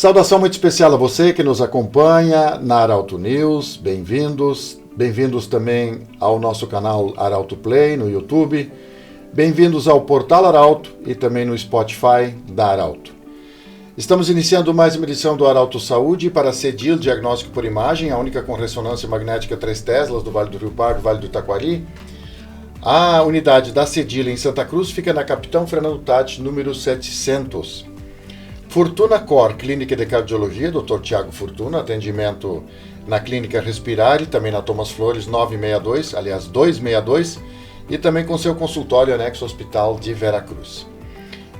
Saudação muito especial a você que nos acompanha na Arauto News, bem-vindos. Bem-vindos também ao nosso canal Arauto Play no YouTube. Bem-vindos ao Portal Arauto e também no Spotify da Arauto. Estamos iniciando mais uma edição do Arauto Saúde para CEDIL Diagnóstico por Imagem, a única com ressonância magnética 3 Teslas do Vale do Rio Pardo, Vale do Taquari. A unidade da CEDIL em Santa Cruz fica na Capitão Fernando Tatti, número 700. Fortuna Cor, Clínica de Cardiologia, Dr. Tiago Fortuna, atendimento na Clínica Respirar e também na Thomas Flores 962, aliás 262, e também com seu consultório anexo Hospital de Veracruz.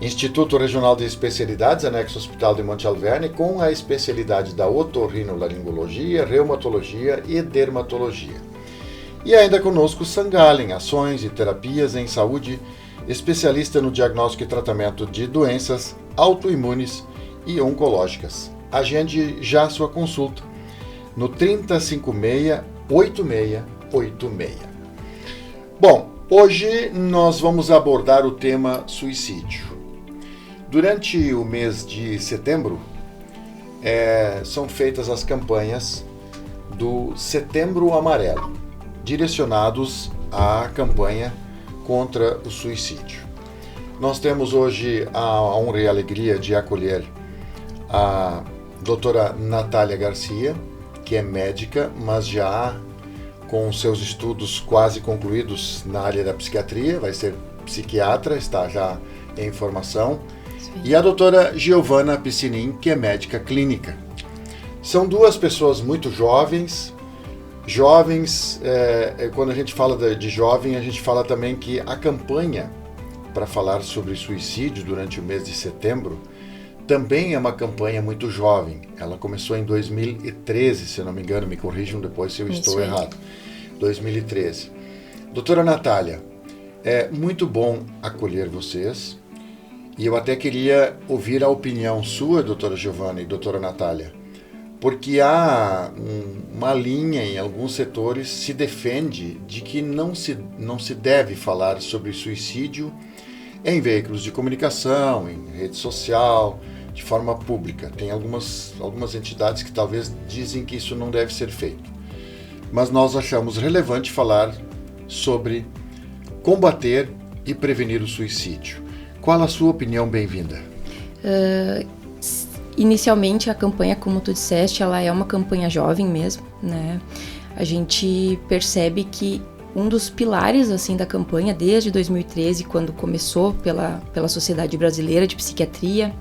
Instituto Regional de Especialidades, anexo Hospital de Monte Alverne, com a especialidade da otorrinolaringologia, reumatologia e dermatologia. E ainda conosco Sangalen, ações e terapias em saúde, especialista no diagnóstico e tratamento de doenças autoimunes e oncológicas. Agende já sua consulta no 3056-8686. Bom, hoje nós vamos abordar o tema suicídio. Durante o mês de setembro, são feitas as campanhas do Setembro Amarelo, direcionados à campanha contra o suicídio. Nós temos hoje a honra e a alegria de acolher a doutora Natália Garcia, que é médica, mas já com seus estudos quase concluídos na área da psiquiatria, vai ser psiquiatra, está já em formação. Sim. E a doutora Giovana Piscinin, que é médica clínica. São duas pessoas muito jovens. Quando a gente fala de jovem, a gente fala também que a campanha para falar sobre suicídio durante o mês de setembro também é uma campanha muito jovem. Ela começou em 2013, se eu não me engano, me corrijam depois se eu estou errado. 2013. Doutora Natália, é muito bom acolher vocês e eu até queria ouvir a opinião sua, doutora Giovana e doutora Natália, porque há uma linha em alguns setores se defende de que não se deve falar sobre suicídio em veículos de comunicação, em rede social, de forma pública. Tem algumas entidades que talvez dizem que isso não deve ser feito. Mas nós achamos relevante falar sobre combater e prevenir o suicídio. Qual a sua opinião? Bem-vinda. Inicialmente a campanha, como tu disseste, ela é uma campanha jovem mesmo, né? A gente percebe que um dos pilares assim da campanha desde 2013, quando começou pela Sociedade Brasileira de Psiquiatria,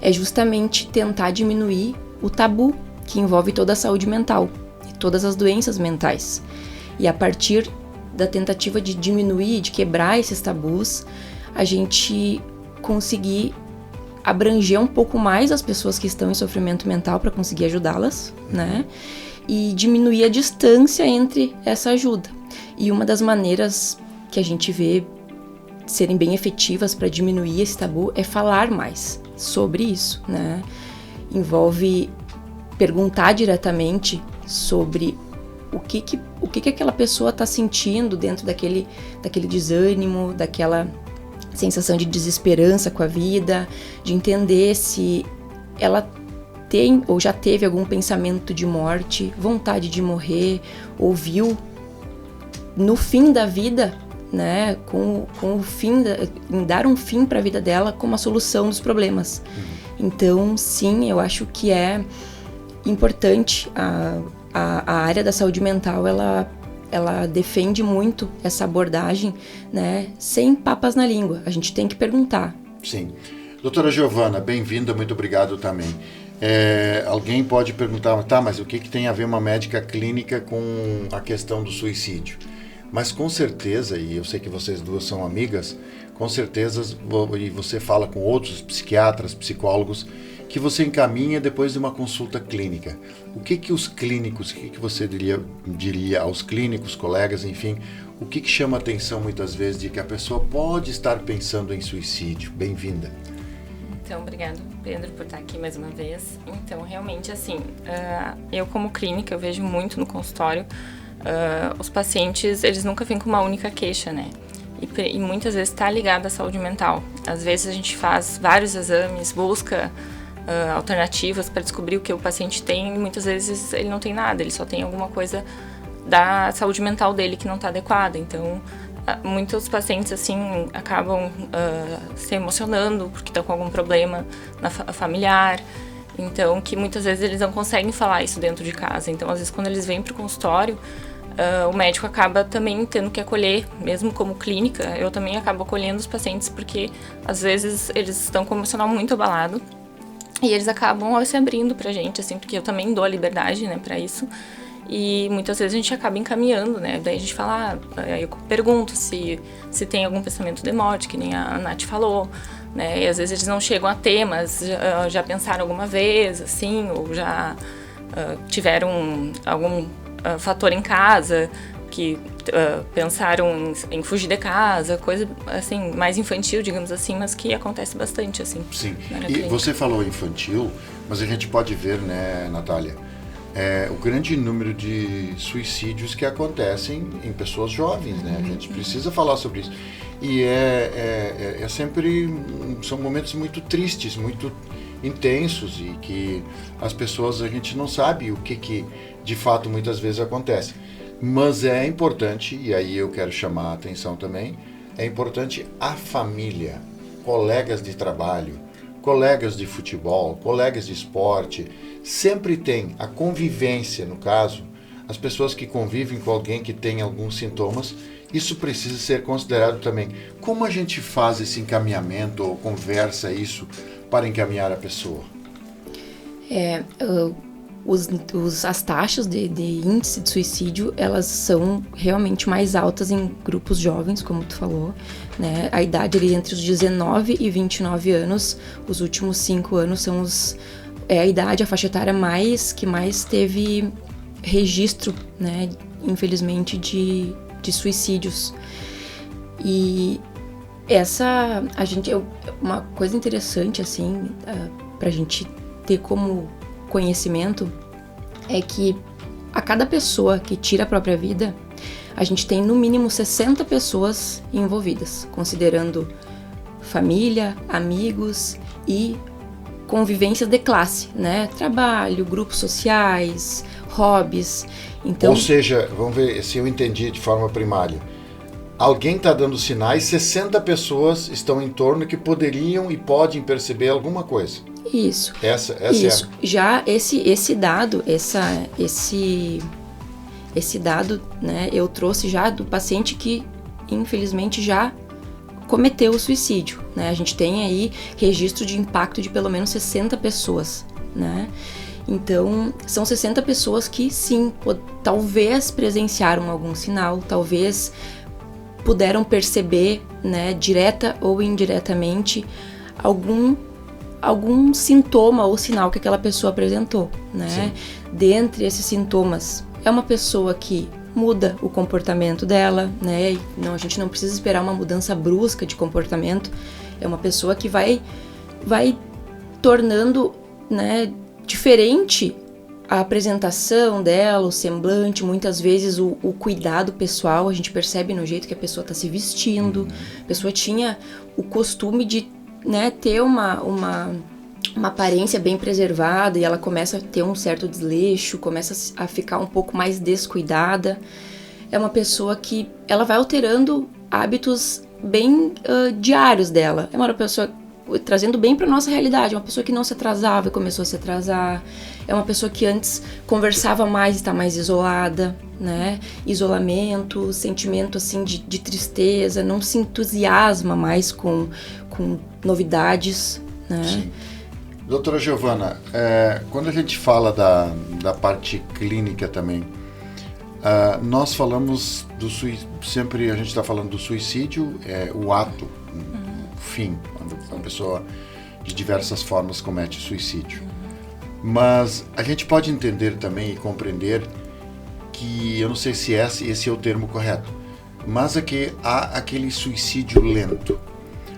é justamente tentar diminuir o tabu que envolve toda a saúde mental e todas as doenças mentais. E a partir da tentativa de diminuir, de quebrar esses tabus, a gente conseguir abranger um pouco mais as pessoas que estão em sofrimento mental para conseguir ajudá-las, né? E diminuir a distância entre essa ajuda. E uma das maneiras que a gente vê serem bem efetivas para diminuir esse tabu é falar mais sobre isso, né? Envolve perguntar diretamente sobre o que aquela pessoa está sentindo dentro daquele desânimo, daquela sensação de desesperança com a vida, de entender se ela tem ou já teve algum pensamento de morte, vontade de morrer, ou viu no fim da vida, né, com o fim, em dar um fim para a vida dela como a solução dos problemas. Então, sim, eu acho que é importante a área da saúde mental, ela defende muito essa abordagem, né, sem papas na língua. A gente tem que perguntar. Sim. Doutora Giovana, bem-vinda, muito obrigado também. Alguém pode perguntar, mas o que tem a ver uma médica clínica com a questão do suicídio? Mas com certeza, e eu sei que vocês duas são amigas, com certeza, e você fala com outros psiquiatras, psicólogos, que você encaminha depois de uma consulta clínica. O que os clínicos, o que você diria aos clínicos, colegas, enfim, o que chama a atenção muitas vezes de que a pessoa pode estar pensando em suicídio? Bem-vinda. Então, obrigado, Pedro, por estar aqui mais uma vez. Então, realmente, assim, eu como clínica, eu vejo muito no consultório, os pacientes, eles nunca vêm com uma única queixa, né? E muitas vezes está ligado à saúde mental. Às vezes a gente faz vários exames, busca alternativas para descobrir o que o paciente tem, e muitas vezes ele não tem nada, ele só tem alguma coisa da saúde mental dele que não está adequada. Então, muitos pacientes assim acabam se emocionando porque estão com algum problema familiar, então que muitas vezes eles não conseguem falar isso dentro de casa. Então, às vezes, quando eles vêm para o consultório, o médico acaba também tendo que acolher, mesmo como clínica, eu também acabo acolhendo os pacientes porque às vezes eles estão com o emocional muito abalado e eles acabam se abrindo pra gente, assim, porque eu também dou a liberdade, né, pra isso. E muitas vezes a gente acaba encaminhando, né? Daí a gente fala, eu pergunto se tem algum pensamento de morte, que nem a Nath falou, né? E às vezes eles não chegam a ter, mas já pensaram alguma vez, assim, ou já tiveram algum fator em casa que pensaram em fugir de casa, coisa assim, mais infantil, digamos assim, mas que acontece bastante, assim. Sim, e você falou infantil, mas a gente pode ver, né, Natália, o grande número de suicídios que acontecem em pessoas jovens, né? A gente precisa falar sobre isso. E sempre, são momentos muito tristes, muito intensos, e que as pessoas, a gente não sabe o que de fato muitas vezes acontece. Mas é importante, e aí eu quero chamar a atenção também, é importante a família, colegas de trabalho, colegas de futebol, colegas de esporte, sempre tem a convivência, no caso, as pessoas que convivem com alguém que tem alguns sintomas, isso precisa ser considerado também. Como a gente faz esse encaminhamento ou conversa isso para encaminhar a pessoa? As taxas de índice de suicídio, elas são realmente mais altas em grupos jovens, como tu falou, né? A idade ali entre os 19 e 29 anos, os últimos 5 anos são a idade, a faixa etária que mais teve registro, né? Infelizmente, de suicídios. E uma coisa interessante, assim, pra gente ter como conhecimento, é que a cada pessoa que tira a própria vida, a gente tem no mínimo 60 pessoas envolvidas, considerando família, amigos e convivências de classe, né? Trabalho, grupos sociais, hobbies. Então, ou seja, vamos ver se eu entendi de forma primária. Alguém está dando sinais, 60 pessoas estão em torno que poderiam e podem perceber alguma coisa. Isso. Essa isso. É. Já esse dado, esse dado, né, eu trouxe já do paciente que, infelizmente, já cometeu o suicídio, né? A gente tem aí registro de impacto de pelo menos 60 pessoas, né? Então, são 60 pessoas que, sim, talvez presenciaram algum sinal, talvez puderam perceber, né, direta ou indiretamente, algum sintoma ou sinal que aquela pessoa apresentou, né? Sim. Dentre esses sintomas, é uma pessoa que muda o comportamento dela, né? Não, a gente não precisa esperar uma mudança brusca de comportamento. É uma pessoa que vai tornando, né, diferente a apresentação dela, o semblante, muitas vezes o cuidado pessoal, a gente percebe no jeito que a pessoa está se vestindo. A pessoa tinha o costume de, né, ter uma aparência bem preservada e ela começa a ter um certo desleixo, começa a ficar um pouco mais descuidada. É uma pessoa que ela vai alterando hábitos bem diários dela. É uma pessoa trazendo bem para nossa realidade, uma pessoa que não se atrasava e começou a se atrasar. É uma pessoa que antes conversava mais e está mais isolada, né? Isolamento, sentimento assim de tristeza, não se entusiasma mais com novidades, né? Sim. Doutora Giovana, quando a gente fala da parte clínica também, nós falamos sempre a gente está falando do suicídio, o ato, o fim, quando uma pessoa de diversas formas comete suicídio. Mas a gente pode entender também e compreender que, eu não sei se esse é o termo correto, mas é que há aquele suicídio lento.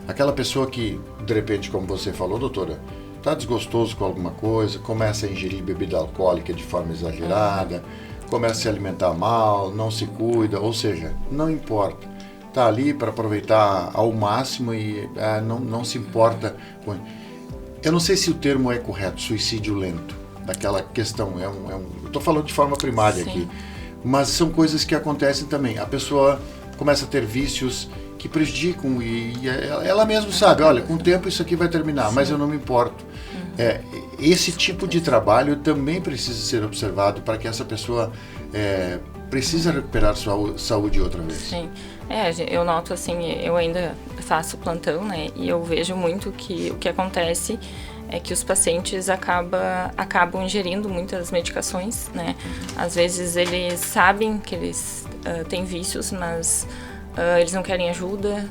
Aquela pessoa que, de repente, como você falou, doutora, está desgostoso com alguma coisa, começa a ingerir bebida alcoólica de forma exagerada, começa a se alimentar mal, não se cuida, ou seja, não importa. Está ali para aproveitar ao máximo e não se importa com... eu não sei se o termo é correto, suicídio lento, daquela questão, eu estou falando de forma primária aqui, mas são coisas que acontecem também. A pessoa começa a ter vícios que prejudicam e ela mesma sabe, olha, com o tempo isso aqui vai terminar, mas eu não me importo. Esse tipo de trabalho também precisa ser observado para que essa pessoa precisa recuperar sua saúde outra vez. Sim, eu noto assim, eu ainda faço plantão, né, e eu vejo muito que o que acontece é que os pacientes acabam ingerindo muitas medicações, né, às vezes eles sabem que eles têm vícios, mas eles não querem ajuda,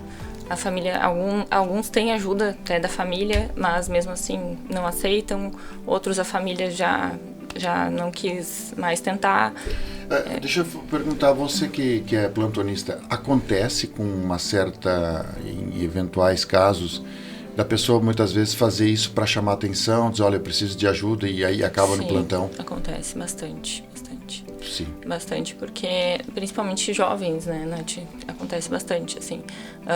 a família, alguns têm ajuda até da família, mas mesmo assim não aceitam, outros a família já não quis mais tentar. Deixa eu perguntar, você que é plantonista, acontece com uma certa, em eventuais casos, da pessoa muitas vezes fazer isso para chamar atenção, dizer, olha, eu preciso de ajuda e aí acaba no plantão? Acontece bastante. Sim. Bastante, porque principalmente jovens, né, Nath, acontece bastante, assim,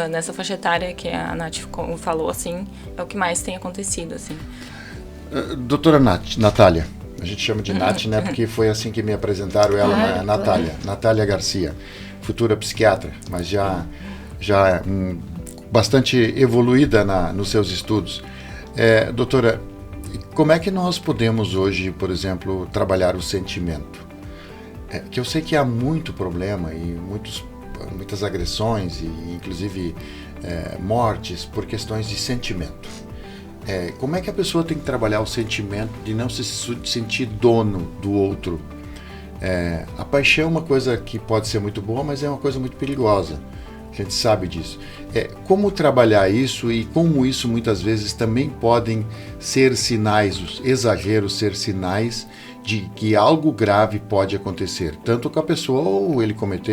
nessa faixa etária que a Nath falou, assim, é o que mais tem acontecido, assim. Doutora Natália, a gente chama de Nath, né, porque foi assim que me apresentaram ela, né, Natália Garcia, futura psiquiatra, mas já bastante evoluída nos seus estudos. Doutora, como é que nós podemos hoje, por exemplo, trabalhar o sentimento? Que eu sei que há muito problema e muitas agressões e inclusive mortes por questões de sentimento. Como é que a pessoa tem que trabalhar o sentimento de não se sentir dono do outro? A paixão é uma coisa que pode ser muito boa, mas é uma coisa muito perigosa. A gente sabe disso. Como trabalhar isso e como isso muitas vezes também podem ser sinais, os exageros ser sinais de que algo grave pode acontecer, tanto com a pessoa ou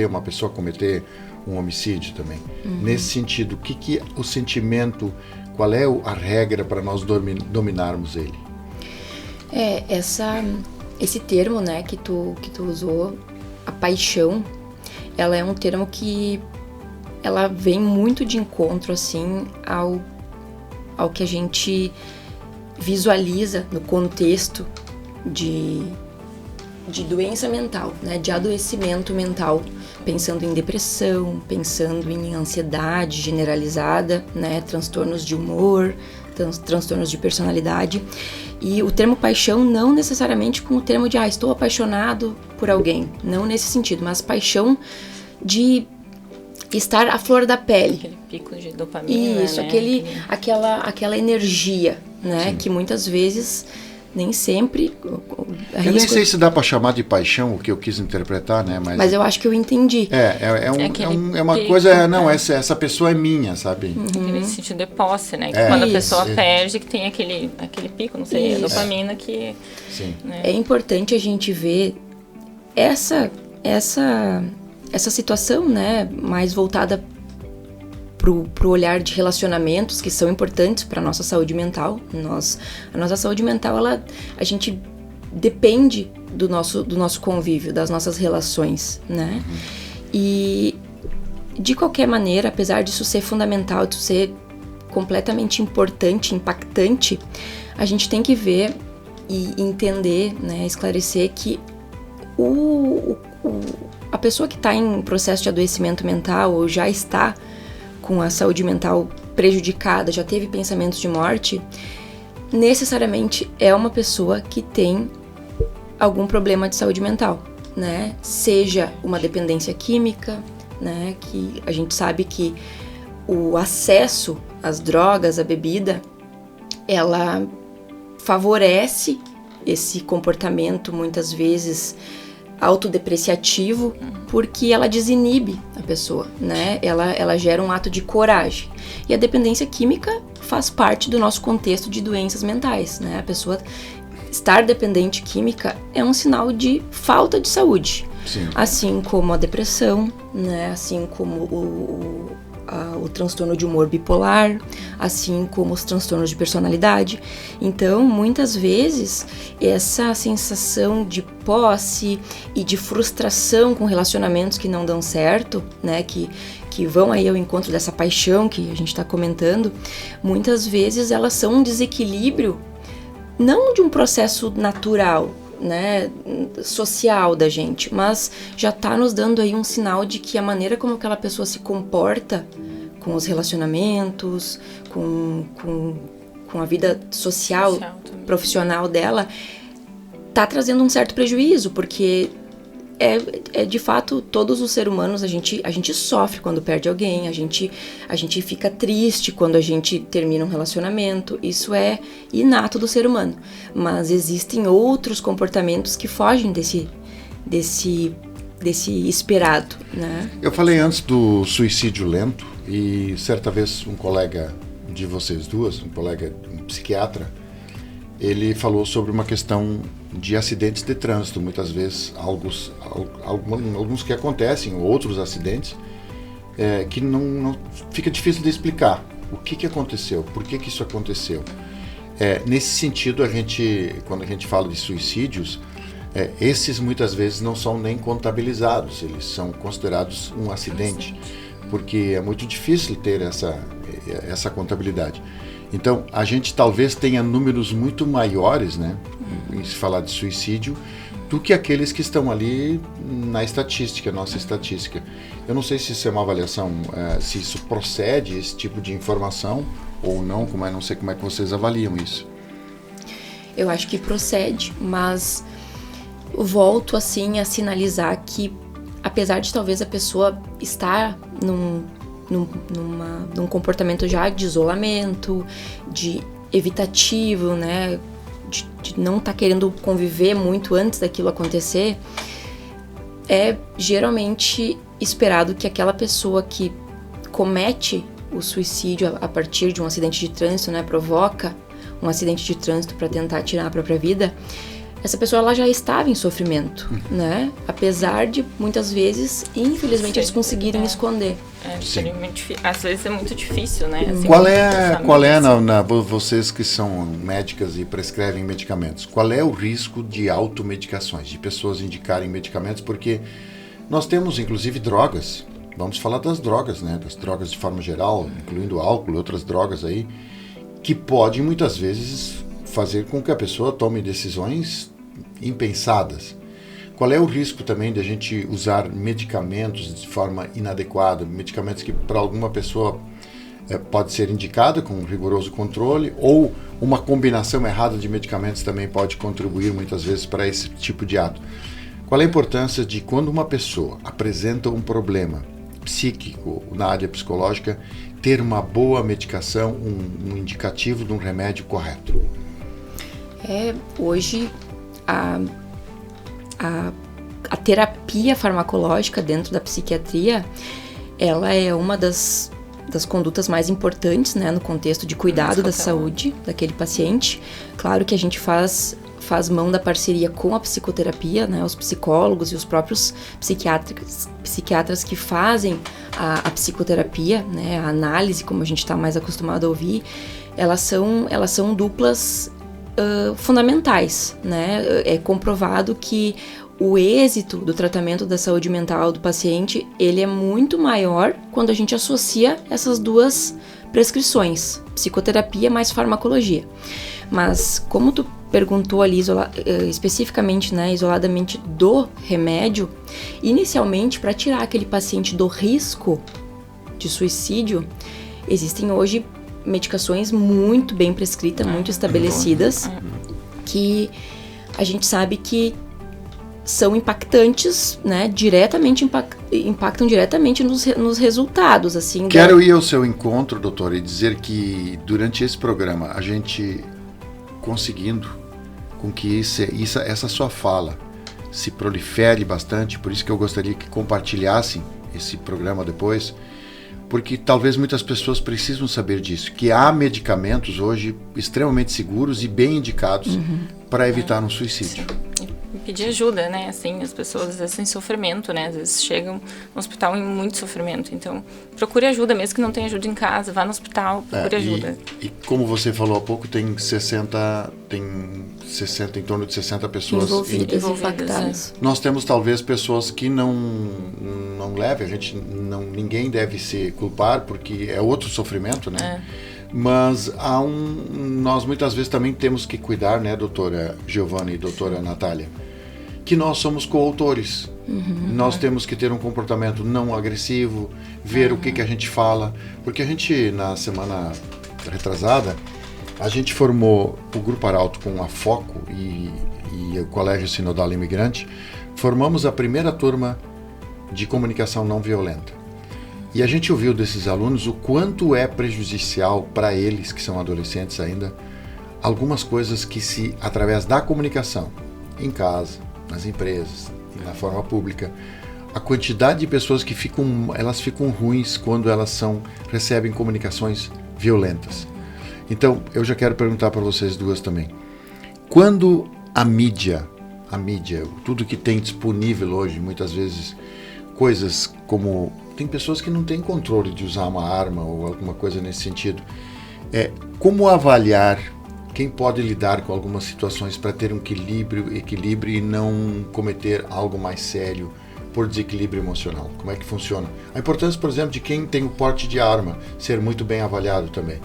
uma pessoa cometer um homicídio também. Nesse sentido, o que o sentimento, qual é a regra para nós dominarmos ele? Esse termo, né, que tu usou, a paixão, ela é um termo que ela vem muito de encontro, assim, ao que a gente visualiza no contexto de doença mental, né, de adoecimento mental, pensando em depressão, pensando em ansiedade generalizada, né, transtornos de humor, transtornos de personalidade. E o termo paixão não necessariamente com o termo de estou apaixonado por alguém, não nesse sentido, mas paixão de estar à flor da pele. Aquele pico de dopamina, isso, né? aquela energia, né, Sim. Que muitas vezes, nem sempre... Eu nem sei se dá para chamar de paixão o que eu quis interpretar, né? Mas eu acho que eu entendi. É uma coisa, essa pessoa é minha, sabe? Aquele sentido de posse, né? Que quando a pessoa perde, que tem aquele pico, não sei, a dopamina que... Sim. Né? É importante a gente ver essa situação, né, mais voltada pro olhar de relacionamentos que são importantes para a nossa saúde mental. A nossa saúde mental, a gente depende do nosso convívio, das nossas relações, né? E de qualquer maneira, apesar disso ser fundamental, disso ser completamente importante, impactante, a gente tem que ver e entender, né, esclarecer que a pessoa que está em processo de adoecimento mental ou já está com a saúde mental prejudicada, já teve pensamentos de morte, necessariamente é uma pessoa que tem algum problema de saúde mental, né? Seja uma dependência química, né? Que a gente sabe que o acesso às drogas, à bebida, ela favorece esse comportamento, muitas vezes, autodepreciativo, porque ela desinibe a pessoa, né? Ela gera um ato de coragem. E a dependência química faz parte do nosso contexto de doenças mentais, né? A pessoa estar dependente química é um sinal de falta de saúde. Sim. Assim como a depressão, né? Assim como o transtorno de humor bipolar, assim como os transtornos de personalidade. Então, muitas vezes, essa sensação de posse e de frustração com relacionamentos que não dão certo, né, que que vão aí ao encontro dessa paixão que a gente está comentando, muitas vezes elas são um desequilíbrio, não de um processo natural, né, social da gente, mas já está nos dando aí um sinal de que a maneira como aquela pessoa se comporta com os relacionamentos, com a vida social profissional dela, está trazendo um certo prejuízo, porque de fato, todos os seres humanos, a gente sofre quando perde alguém, a gente fica triste quando a gente termina um relacionamento, isso é inato do ser humano, mas existem outros comportamentos que fogem desse esperado, né? Eu falei antes do suicídio lento, e certa vez um colega de vocês duas, um psiquiatra, ele falou sobre uma questão de acidentes de trânsito, muitas vezes alguns que acontecem, outros acidentes, que não fica difícil de explicar o que aconteceu, por que isso aconteceu. Nesse sentido, quando a gente fala de suicídios, esses muitas vezes não são nem contabilizados, eles são considerados um acidente, porque é muito difícil ter essa contabilidade. Então, a gente talvez tenha números muito maiores, né, em se falar de suicídio, do que aqueles que estão ali na estatística, nossa estatística. Eu não sei se isso é uma avaliação, se isso procede, esse tipo de informação, ou não, não sei como é que vocês avaliam isso. Eu acho que procede, mas volto assim a sinalizar que, apesar de talvez a pessoa estar num comportamento já de isolamento, de evitativo, né, de não estar querendo conviver muito antes daquilo acontecer, é geralmente esperado que aquela pessoa que comete o suicídio a partir de um acidente de trânsito, né, provoca um acidente de trânsito para tentar tirar a própria vida, essa pessoa ela já estava em sofrimento, né? Apesar de muitas vezes, infelizmente, eles conseguirem esconder. Às vezes é muito difícil, né? Assim, vocês que são médicas e prescrevem medicamentos, qual é o risco de automedicações, de pessoas indicarem medicamentos? Porque nós temos, inclusive, drogas. Vamos falar das drogas, né? Das drogas de forma geral, incluindo álcool e outras drogas aí, que podem muitas vezes fazer com que a pessoa tome decisões impensadas. Qual é o risco também de a gente usar medicamentos de forma inadequada, medicamentos que para alguma pessoa pode ser indicada com um rigoroso controle, ou uma combinação errada de medicamentos também pode contribuir muitas vezes para esse tipo de ato. Qual é a importância de quando uma pessoa apresenta um problema psíquico na área psicológica, ter uma boa medicação, um indicativo de um remédio correto? Hoje a terapia farmacológica dentro da psiquiatria, ela é uma das condutas mais importantes, né, no contexto de cuidado da saúde daquele paciente. Claro que a gente faz mão da parceria com a psicoterapia, né, os psicólogos e os próprios psiquiatras que fazem a psicoterapia, né, a análise, como a gente está mais acostumado a ouvir, elas são duplas fundamentais, né? É comprovado que o êxito do tratamento da saúde mental do paciente, ele é muito maior quando a gente associa essas duas prescrições, psicoterapia mais farmacologia. Mas como tu perguntou ali especificamente, né, isoladamente do remédio, inicialmente para tirar aquele paciente do risco de suicídio, existem hoje medicações muito bem prescritas, muito estabelecidas, que a gente sabe que são impactantes, né, impactam diretamente nos resultados, assim. Quero ir ao seu encontro, doutora, e dizer que durante esse programa, a gente conseguindo com que essa sua fala se prolifere bastante, por isso que eu gostaria que compartilhassem esse programa depois, porque talvez muitas pessoas precisam saber disso, que há medicamentos hoje extremamente seguros e bem indicados para evitar um suicídio. pedir ajuda, né? Assim, as pessoas às vezes em sofrimento, né? Às vezes chegam no hospital em muito sofrimento. Então, procure ajuda, mesmo que não tenha ajuda em casa, vá no hospital, procure ajuda. E como você falou há pouco, tem em torno de 60 pessoas envolvidas, impactadas. Nós temos talvez pessoas que não levem, ninguém deve se culpar, porque é outro sofrimento, né? Mas nós muitas vezes também temos que cuidar, né, doutora Giovanna e doutora Natália, que nós somos coautores. Nós temos que ter um comportamento não agressivo, ver o que a gente fala, porque a gente, na semana retrasada, a gente formou o Grupo Arauto com a Foco e o Colégio Sinodal Imigrante, formamos a primeira turma de comunicação não violenta. E a gente ouviu desses alunos o quanto é prejudicial para eles, que são adolescentes ainda, algumas coisas que através da comunicação, em casa, nas empresas e na forma pública, a quantidade de pessoas que ficam ruins quando elas recebem comunicações violentas. Então, eu já quero perguntar para vocês duas também. Quando a mídia, tudo que tem disponível hoje, muitas vezes, coisas como... Tem pessoas que não têm controle de usar uma arma ou alguma coisa nesse sentido. Como avaliar quem pode lidar com algumas situações para ter um equilíbrio e não cometer algo mais sério por desequilíbrio emocional? Como é que funciona? A importância, por exemplo, de quem tem o porte de arma ser muito bem avaliado também.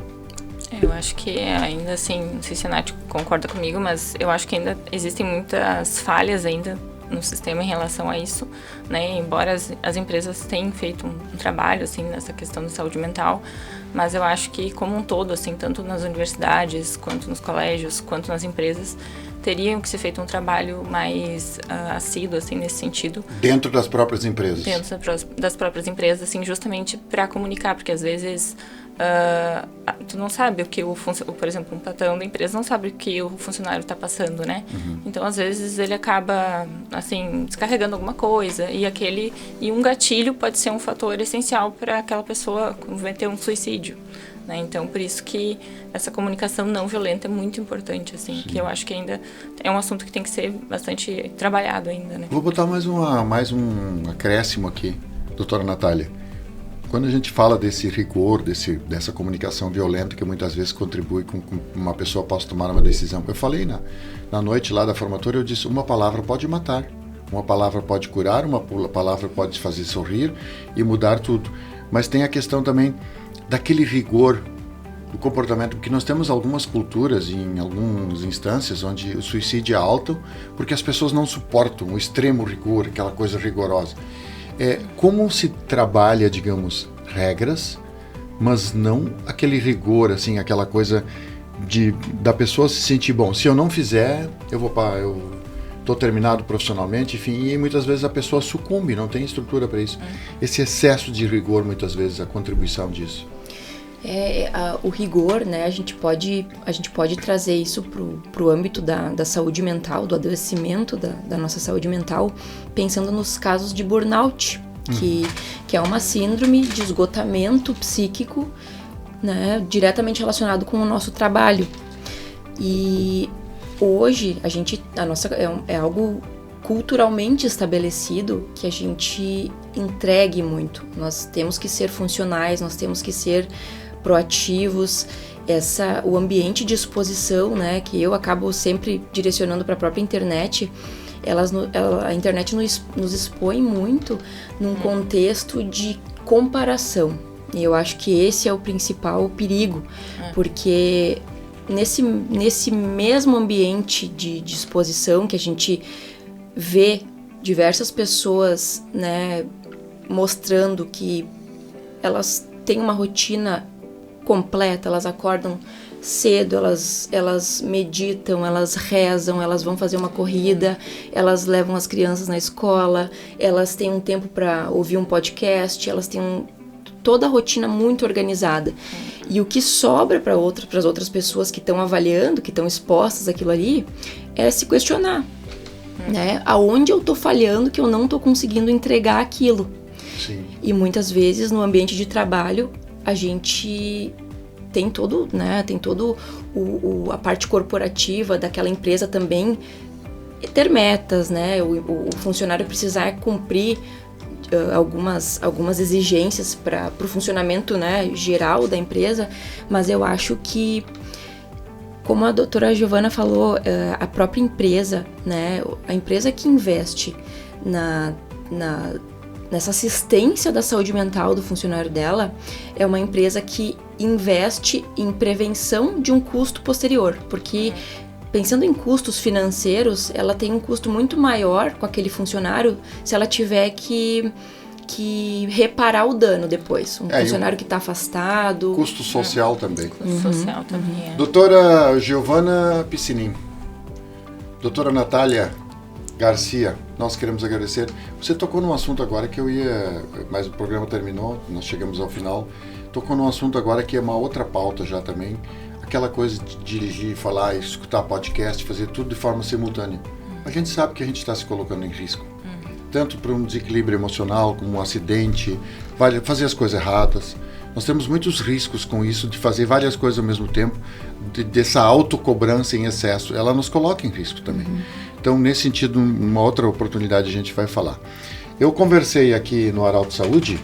Eu acho que ainda assim, não sei se a Nath concorda comigo, mas eu acho que ainda existem muitas falhas ainda no sistema em relação a isso, né? Embora as empresas tenham feito um trabalho assim nessa questão da saúde mental, mas eu acho que como um todo, assim, tanto nas universidades, quanto nos colégios, quanto nas empresas, teriam que ser feito um trabalho mais assíduo, assim, nesse sentido. Dentro das próprias empresas? Dentro das próprias empresas, assim, justamente para comunicar, porque às vezes tu não sabe o que por exemplo, um patrão da empresa não sabe o que o funcionário está passando, né? Então, às vezes, ele acaba, assim, descarregando alguma coisa e um gatilho pode ser um fator essencial para aquela pessoa cometer um suicídio, né? Então, por isso que essa comunicação não violenta é muito importante, assim, que eu acho que ainda é um assunto que tem que ser bastante trabalhado ainda, né? Vou botar mais um acréscimo aqui, doutora Natália. Quando a gente fala desse rigor, dessa comunicação violenta que muitas vezes contribui com uma pessoa possa tomar uma decisão. Eu falei na noite lá da formatura, eu disse, uma palavra pode matar, uma palavra pode curar, uma palavra pode fazer sorrir e mudar tudo. Mas tem a questão também daquele rigor do comportamento, porque nós temos algumas culturas, em algumas instâncias, onde o suicídio é alto, porque as pessoas não suportam o extremo rigor, aquela coisa rigorosa. Como se trabalha, digamos, regras, mas não aquele rigor, assim, aquela coisa da pessoa se sentir, bom, se eu não fizer, eu estou terminado profissionalmente, enfim, e muitas vezes a pessoa sucumbe, não tem estrutura para isso. Esse excesso de rigor, muitas vezes, a contribuição disso. O rigor, né, a gente pode trazer isso pro âmbito da saúde mental, do adoecimento da nossa saúde mental, pensando nos casos de burnout, que é uma síndrome de esgotamento psíquico, né, diretamente relacionado com o nosso trabalho. E hoje é algo culturalmente estabelecido que a gente entregue muito. Nós temos que ser funcionais, nós temos que ser proativos. O ambiente de exposição, né, que eu acabo sempre direcionando para a própria internet, a internet nos expõe muito num contexto de comparação. E eu acho que esse é o principal perigo, porque nesse mesmo ambiente de exposição que a gente vê diversas pessoas, né, mostrando que elas têm uma rotina completa, elas acordam cedo, elas meditam, elas rezam, elas vão fazer uma corrida, elas levam as crianças na escola, elas têm um tempo para ouvir um podcast, elas têm toda a rotina muito organizada. E o que sobra para as outras pessoas que estão avaliando, que estão expostas àquilo ali, é se questionar, né? Aonde eu estou falhando que eu não estou conseguindo entregar aquilo? Sim. E muitas vezes no ambiente de trabalho a gente tem todo a parte corporativa daquela empresa também ter metas, né? O funcionário precisar cumprir algumas exigências para o funcionamento, né, geral da empresa, mas eu acho que, como a doutora Giovana falou, a própria empresa, né, a empresa que investe nessa assistência da saúde mental do funcionário dela, é uma empresa que investe em prevenção de um custo posterior, porque pensando em custos financeiros, ela tem um custo muito maior com aquele funcionário se ela tiver que reparar o dano depois. Um funcionário que está afastado. Custo social também. Custo social também. Doutora Giovana Piscinin, doutora Natália Garcia, nós queremos agradecer. Você tocou num assunto agora que mas o programa terminou, nós chegamos ao final. Tocou num assunto agora que é uma outra pauta já também. Aquela coisa de dirigir, falar, escutar podcast, fazer tudo de forma simultânea. A gente sabe que a gente está se colocando em risco. Tanto para um desequilíbrio emocional, como um acidente, fazer as coisas erradas. Nós temos muitos riscos com isso, de fazer várias coisas ao mesmo tempo, dessa autocobrança em excesso. Ela nos coloca em risco também. Então, nesse sentido, uma outra oportunidade a gente vai falar. Eu conversei aqui no Arauto Saúde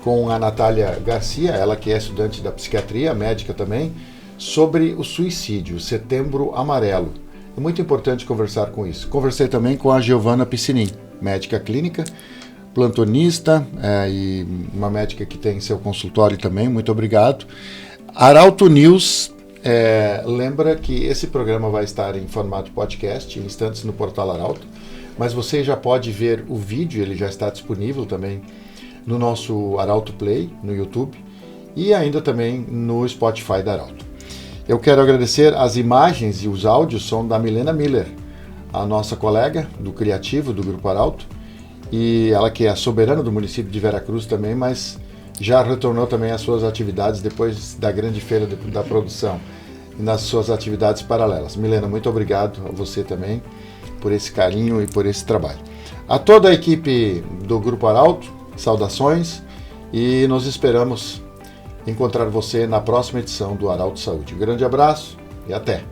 com a Natália Garcia, ela que é estudante da psiquiatria, médica também, sobre o suicídio, Setembro Amarelo. É muito importante conversar com isso. Conversei também com a Giovana Piscinin, médica clínica, plantonista e uma médica que tem seu consultório também. Muito obrigado. Arauto News lembra que esse programa vai estar em formato podcast, em instantes no portal Arauto, mas você já pode ver o vídeo, ele já está disponível também no nosso Arauto Play, no YouTube, e ainda também no Spotify da Arauto. Eu quero agradecer, as imagens e os áudios são da Milena Miller, a nossa colega do Criativo, do Grupo Arauto, e ela que é a soberana do município de Veracruz também, mas já retornou também às suas atividades depois da grande feira da produção e nas suas atividades paralelas. Milena, muito obrigado a você também por esse carinho e por esse trabalho. A toda a equipe do Grupo Arauto, saudações, e nós esperamos encontrar você na próxima edição do Arauto Saúde. Um grande abraço e até!